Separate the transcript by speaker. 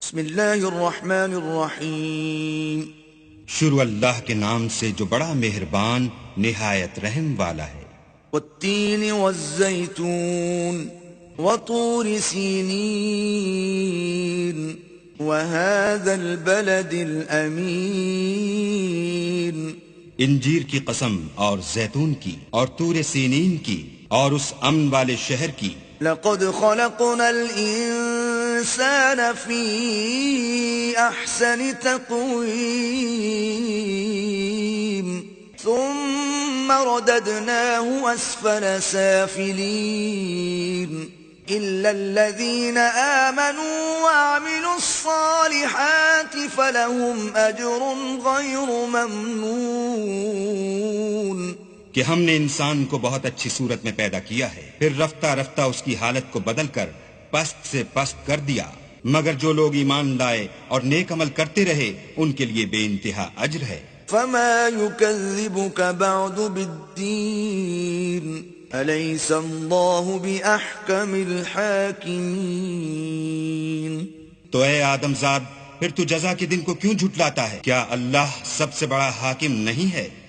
Speaker 1: بسم اللہ الرحمن الرحیم
Speaker 2: شروع اللہ کے نام سے جو بڑا مہربان نہایت رحم والا ہے۔
Speaker 1: والتین والزیتون وطور سینین وهذا البلد الامین،
Speaker 2: انجیر کی قسم اور زیتون کی اور طور سینین کی اور اس امن والے شہر کی۔
Speaker 1: لقد خلقنا الانسان فی احسن تقویم ثم رددناه اسفل سافلین إلا الذين آمنوا وعملوا الصالحات فلهم أجر غير ممنون۔
Speaker 2: کہ ہم نے انسان کو بہت اچھی صورت میں پیدا کیا ہے، پھر رفتہ رفتہ اس کی حالت کو بدل کر پست سے پست کر دیا، مگر جو لوگ ایمان لائے اور نیک عمل کرتے رہے ان کے لیے بے انتہا اجر ہے۔
Speaker 1: فما يكذبك بعد بالدين أليس الله بأحكم الحاكمين۔
Speaker 2: تو اے آدم زاد، پھر تو جزا کے دن کو کیوں جھٹلاتا ہے؟ کیا اللہ سب سے بڑا حاکم نہیں ہے؟